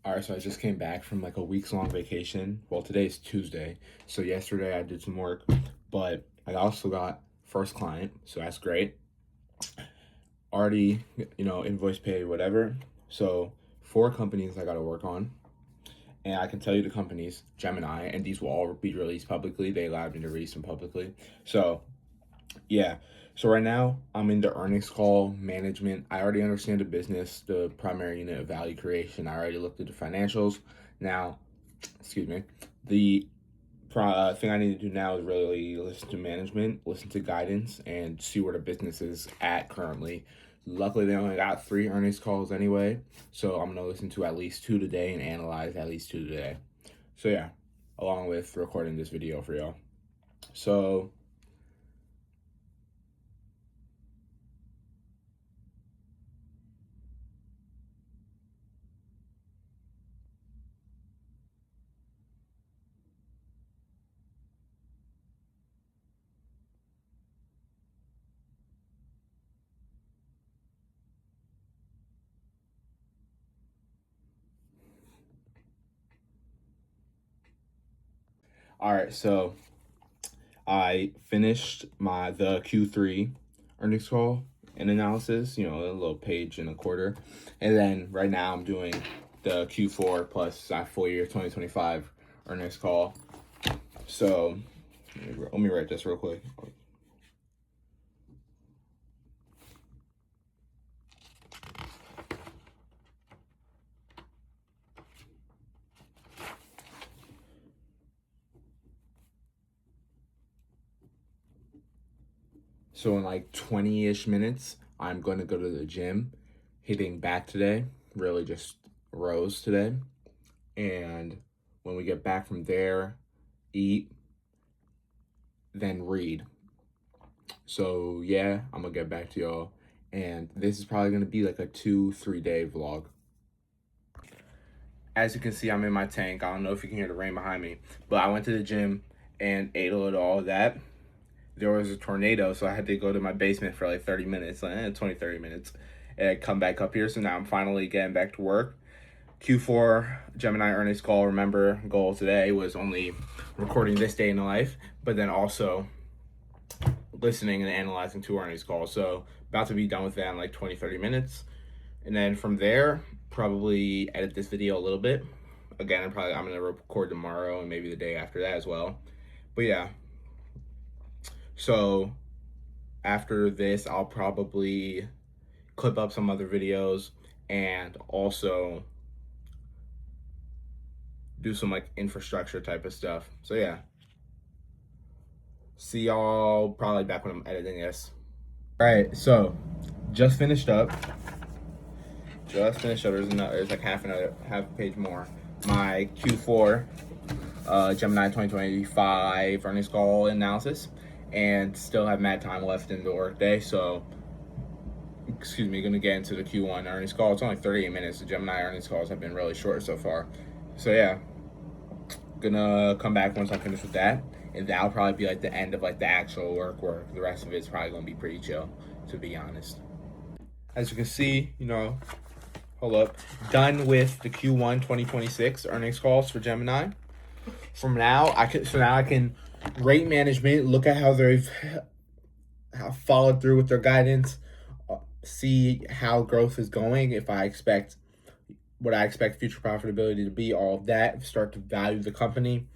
All right, so I just came back from like a week's long vacation. Well, today's Tuesday, so yesterday I did some work, but I also got first client, so that's great. Already, invoice paid, whatever. So 4 companies I got to work on, and I can tell you the companies, Gemini, and these will all be released publicly. They allowed me to release them publicly. So yeah. So right now I'm in the earnings call management. I already understand the business, the primary unit of value creation. I already looked at the financials. Now, excuse me, the thing I need to do now is really listen to management, listen to guidance, and see where the business is at currently. Luckily, they only got 3 earnings calls anyway, so I'm gonna listen to at least 2 today and analyze at least 2 today. So yeah, along with recording this video for y'all. So all right, so I finished the Q3 earnings call and analysis, a little page and a quarter. And then right now I'm doing the Q4 plus full year 2025 earnings call. So let me write this real quick. So in like 20-ish minutes, I'm going to go to the gym, hitting back today, really just rows today. And when we get back from there, eat, then read. So yeah, I'm gonna get back to y'all. And this is probably gonna be like a 2-3 day vlog. As you can see, I'm in my tank. I don't know if you can hear the rain behind me, but I went to the gym and ate a little all of that. There was a tornado, so I had to go to my basement for like 30 minutes, 30 minutes, and I come back up here. So now I'm finally getting back to work. Q4 Gemini earnings call. Remember, goal today was only recording this day in the life, but then also listening and analyzing 2 earnings calls. So about to be done with that in like 20-30 minutes. And then from there, probably edit this video a little bit. Again, I'm gonna record tomorrow and maybe the day after that as well. But yeah. So after this, I'll probably clip up some other videos and also do some like infrastructure type of stuff. So yeah. See y'all probably back when I'm editing this. All right, so just finished up. There's like half a page more. My Q4 Gemini 2025 earnings call analysis, and still have mad time left in the workday. So, gonna get into the Q1 earnings call. It's only 38 minutes. The Gemini earnings calls have been really short so far. So yeah, gonna come back once I'm finished with that, and that'll probably be like the end of like the actual work. The rest of it's probably gonna be pretty chill, to be honest. As you can see, hold up, done with the Q1 2026 earnings calls for Gemini. From now, I can rate management, look at how they've followed through with their guidance, see how growth is going, if I expect what I expect future profitability to be, all of that, start to value the company,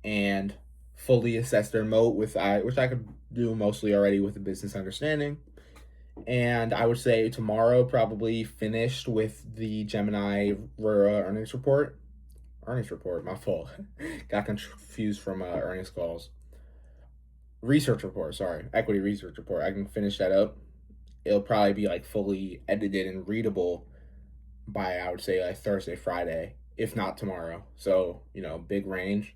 and fully assess their moat, which I could do mostly already with the business understanding. And I would say tomorrow probably finished with the Gemini earnings report. My fault. Got confused from earnings calls. Equity research report. I can finish that up. It'll probably be like fully edited and readable by, I would say, like Thursday, Friday, if not tomorrow. So, big range.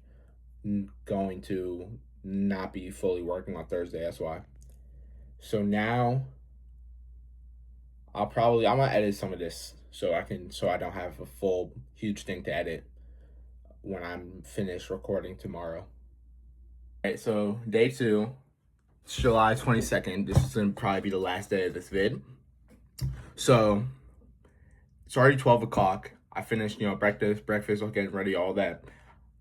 Going to not be fully working on Thursday, that's why. So now I'm gonna edit some of this so I don't have a full huge thing to edit when I'm finished recording tomorrow. All right, so day 2, it's July 22nd. This is gonna probably be the last day of this vid. So it's already 12 o'clock. I finished, breakfast, was getting ready, all that.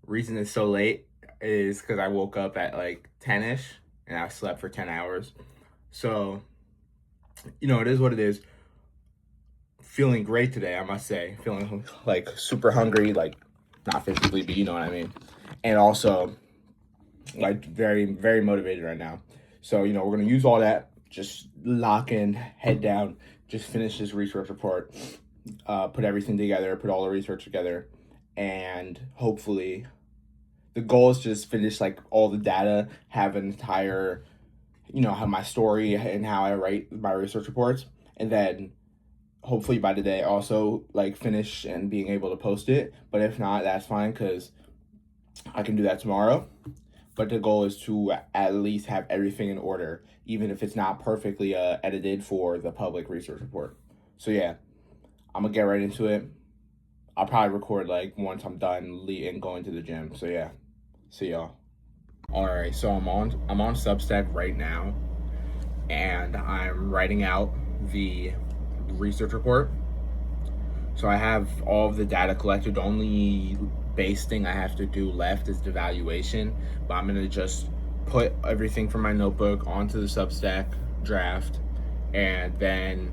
Reason it's so late is because I woke up at like 10ish and I slept for 10 hours. So, it is what it is. Feeling great today, I must say. Feeling like super hungry, like not physically, but you know what I mean. And also, like very, very motivated right now. So, we're going to use all that, just lock in, head down, just finish this research report, put everything together, put all the research together, and hopefully the goal is just finish like all the data, have an entire, have my story and how I write my research reports, and then hopefully by today also like finish and being able to post it. But if not, that's fine because I can do that tomorrow. But the goal is to at least have everything in order, even if it's not perfectly edited for the public research report. So yeah, I'm gonna get right into it. I'll probably record like once I'm done and going to the gym. So yeah, see y'all. All right, so I'm on Substack right now, and I'm writing out the research report. So I have all of the data collected. The only base thing I have to do left is the valuation, but I'm gonna just put everything from my notebook onto the Substack draft, and then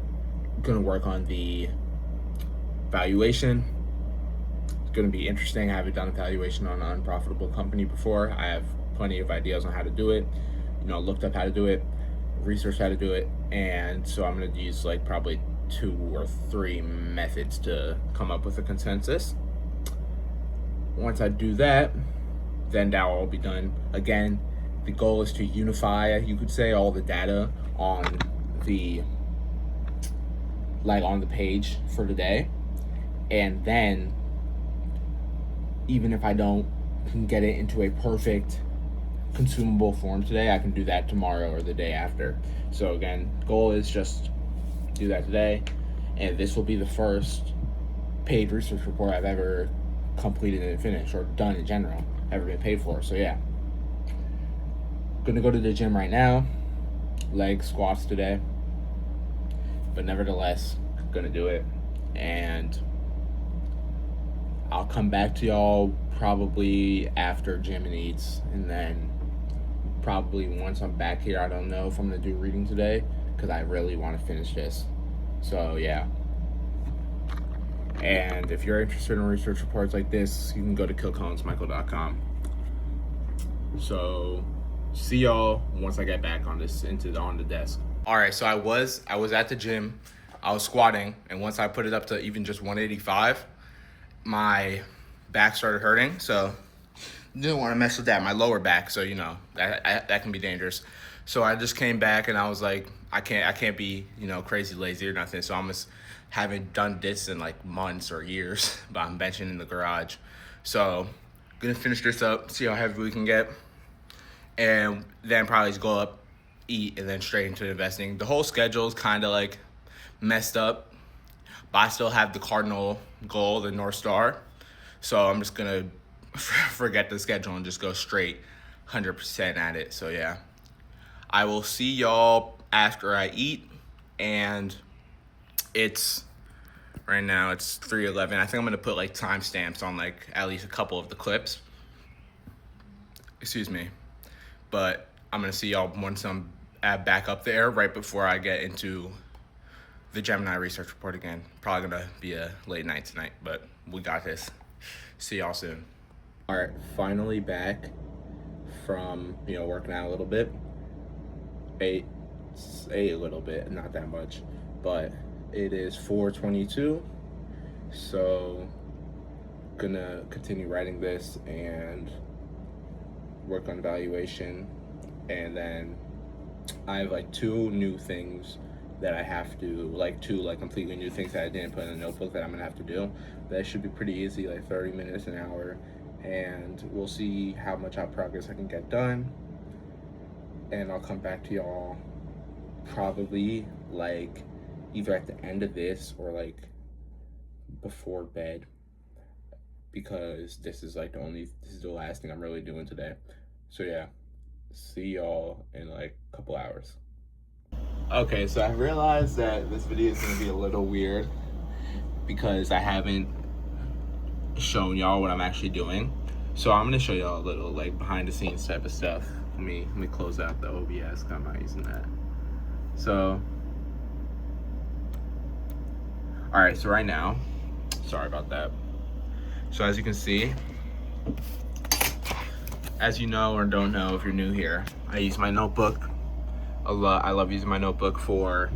gonna work on the valuation. It's gonna be interesting. I haven't done a valuation on an unprofitable company before. I have plenty of ideas on how to do it. Looked up how to do it, researched how to do it, and so I'm gonna use like probably 2 or 3 methods to come up with a consensus. Once I do that, then that will all be done. Again, the goal is to unify, you could say, all the data on the page for today. And then, even if I don't get it into a perfect consumable form today, I can do that tomorrow or the day after. So again, goal is just do that today, and this will be the first paid research report I've ever completed and finished, or done in general, ever been paid for. So yeah, gonna go to the gym right now, leg squats today, but nevertheless gonna do it, and I'll come back to y'all probably after gym and eats, and then probably once I'm back here, I don't know if I'm gonna do reading today because I really want to finish this. So yeah, and if you're interested in research reports like this, you can go to killcollinsmichael.com. So see y'all once I get back on the desk. All right, so I was at the gym, I was squatting, and once I put it up to even just 185, my back started hurting. So didn't want to mess with that, my lower back. So that can be dangerous. So I just came back and I was like, I can't be crazy lazy or nothing. So I haven't done this in like months or years, but I'm benching in the garage. So gonna finish this up, see how heavy we can get, and then probably just go up, eat, and then straight into investing. The whole schedule is kind of like messed up, but I still have the cardinal goal, the North Star. So I'm just gonna forget the schedule and just go straight 100% at it. So yeah, I will see y'all after I eat, and right now it's 3:11. I think I'm gonna put like timestamps on like at least a couple of the clips. Excuse me, but I'm gonna see y'all once I'm back up there right before I get into the Gemini research report again. Probably gonna be a late night tonight, but we got this. See y'all soon. All right, finally back from working out a little bit. Ate a little bit, not that much, but it is 4:22. So gonna continue writing this and work on evaluation, and then I have like 2 new things that I have to two completely new things that I didn't put in the notebook that I'm gonna have to do. That should be pretty easy, like 30 minutes, an hour, and we'll see how much progress I can get done. And I'll come back to y'all probably like either at the end of this or like before bed, because this is the last thing I'm really doing today. So yeah, see y'all in like a couple hours. Okay, so I realized that this video is gonna be a little weird because I haven't shown y'all what I'm actually doing. So I'm gonna show y'all a little like behind the scenes type of stuff. Let me close out the OBS. I'm not using that. So, all right. So right now, sorry about that. So as you can see, as you know or don't know if you're new here, I use my notebook a lot. I love using my notebook for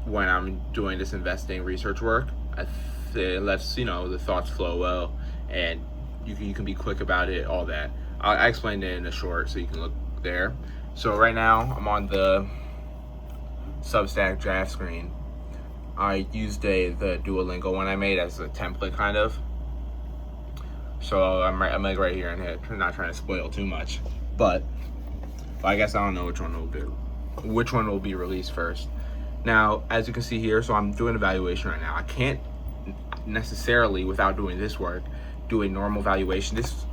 when I'm doing this investing research work. It lets the thoughts flow well, and you can be quick about it. All that I explained it in a short, so you can look there. So right now I'm on the Substack draft screen. I used the Duolingo one I made as a template, kind of. So I'm like right here in it. I'm not trying to spoil too much, but I guess I don't know which one will be released first. Now, as you can see here, so I'm doing a valuation right now. I can't necessarily, without doing this work, do a normal valuation. This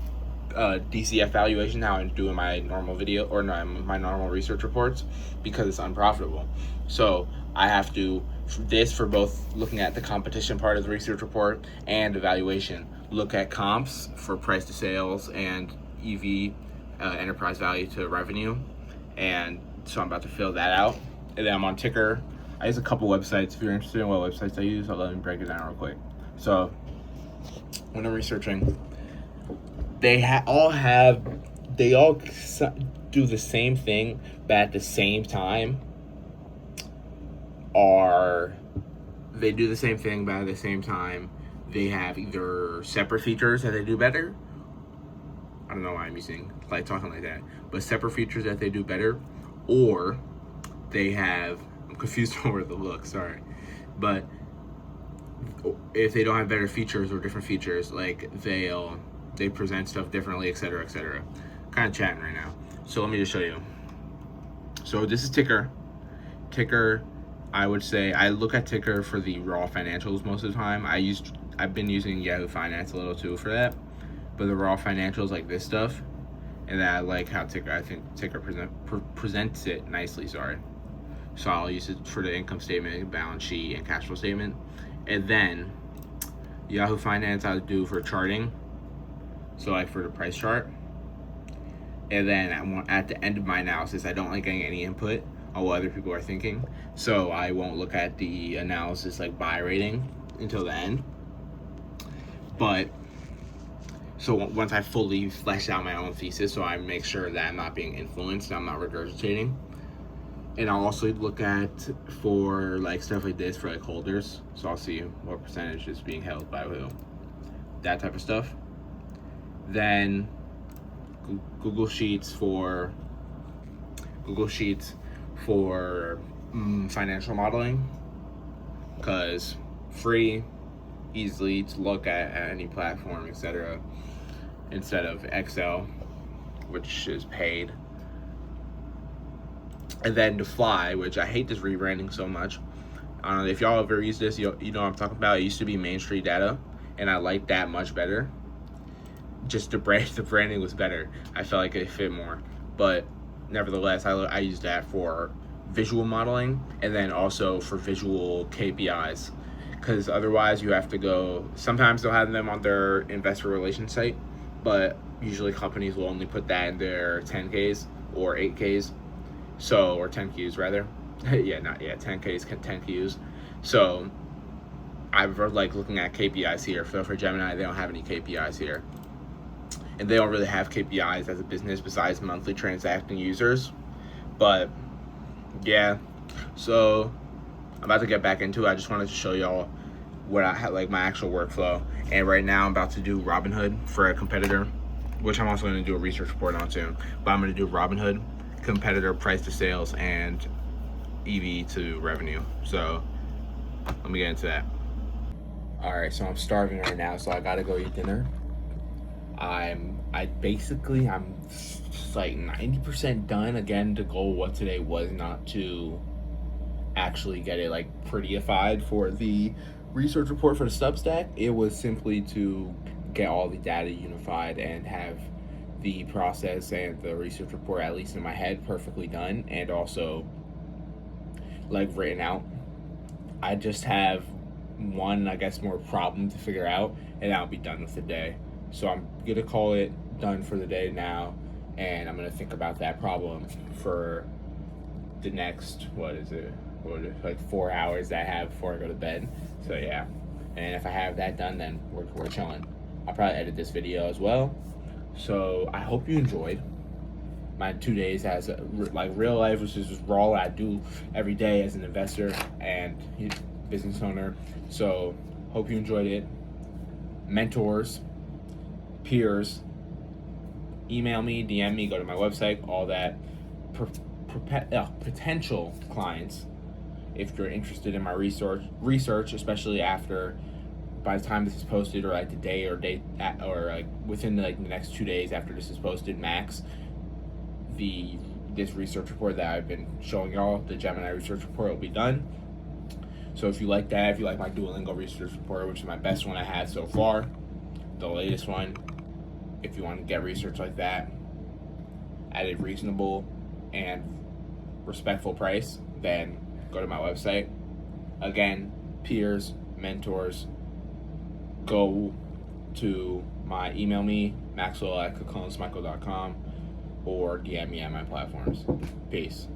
DCF valuation, how I'm doing my normal video or no, my normal research reports, because it's unprofitable. So I have to, for both looking at the competition part of the research report and evaluation, look at comps for price to sales and EV, enterprise value to revenue. And so I'm about to fill that out. And then I'm on Ticker. I use a couple websites. If you're interested in what websites I use, let me break it down real quick. So when I'm researching, they all do the same thing, but at the same time they have either separate features that they do better. I don't know why I'm talking like that, but separate features that they do better, or they have, I'm confused over the look, sorry, but if they don't have better features or different features, like they present stuff differently, etc., etc. Kind of chatting right now. So let me just show you. So this is Ticker. Ticker, I would say I look at Ticker for the raw financials most of the time. I've been using Yahoo Finance a little too for that, but the raw financials, like this stuff, and then I like how I think Ticker presents it nicely. Sorry. So I'll use it for the income statement, balance sheet, and cash flow statement, and then Yahoo Finance I'll do for charting. So like for the price chart, and then at the end of my analysis, I don't like getting any input on what other people are thinking, so I won't look at the analysis like buy rating until the end. But so once I fully flesh out my own thesis, so I make sure that I'm not being influenced, I'm not regurgitating. And I'll also look at for like stuff like this for like holders, so I'll see what percentage is being held by who, that type of stuff. Then Google Sheets for financial modeling, because free, easily to look at any platform, etc., instead of Excel, which is paid. And then to Fly, which I hate this rebranding so much. I don't know if y'all ever used this, you know what I'm talking about. It used to be Main Street Data, and I liked that much better. Just the branding was better. I felt like it fit more, but nevertheless, I use that for visual modeling and then also for visual KPIs, because otherwise you have to go. Sometimes they'll have them on their investor relations site, but usually companies will only put that in their 10Ks or 8Ks, so or 10Qs rather. 10Ks, 10Qs. So I like looking at KPIs here. For Gemini, they don't have any KPIs here. And they don't really have KPIs as a business besides monthly transacting users. But yeah, so I'm about to get back into it. I just wanted to show y'all what I had, like my actual workflow. And right now I'm about to do Robinhood for a competitor, which I'm also going to do a research report on soon. But I'm going to do Robinhood, competitor price to sales, and EV to revenue. So let me get into that. All right, so I'm starving right now, so I gotta go eat dinner. I'm like 90% done. Again, the goal was today was not to actually get it like prettyified for the research report for the Substack. It was simply to get all the data unified and have the process and the research report, at least in my head, perfectly done, and also like written out. I just have one, I guess, more problem to figure out, and I'll be done with the day. So I'm gonna call it done for the day now, and I'm gonna think about that problem for the next, like 4 hours that I have before I go to bed. So yeah, and if I have that done, then we're chilling. I'll probably edit this video as well. So I hope you enjoyed my 2 days as like real life, which is just raw what I do every day as an investor and business owner. So hope you enjoyed it. Mentors, peers, email me, DM me, go to my website, all that. Potential clients, if you're interested in my research, especially after, by the time this is posted, or like the day or like within the next 2 days after this is posted, max, this research report that I've been showing y'all, the Gemini research report, will be done. So if you like that, if you like my Duolingo research report, which is my best one I had so far, the latest one, if you want to get research like that at a reasonable and respectful price, then go to my website. Again, peers, mentors, go to email me, maxwell@maxwellks.com, or DM me at my platforms. Peace.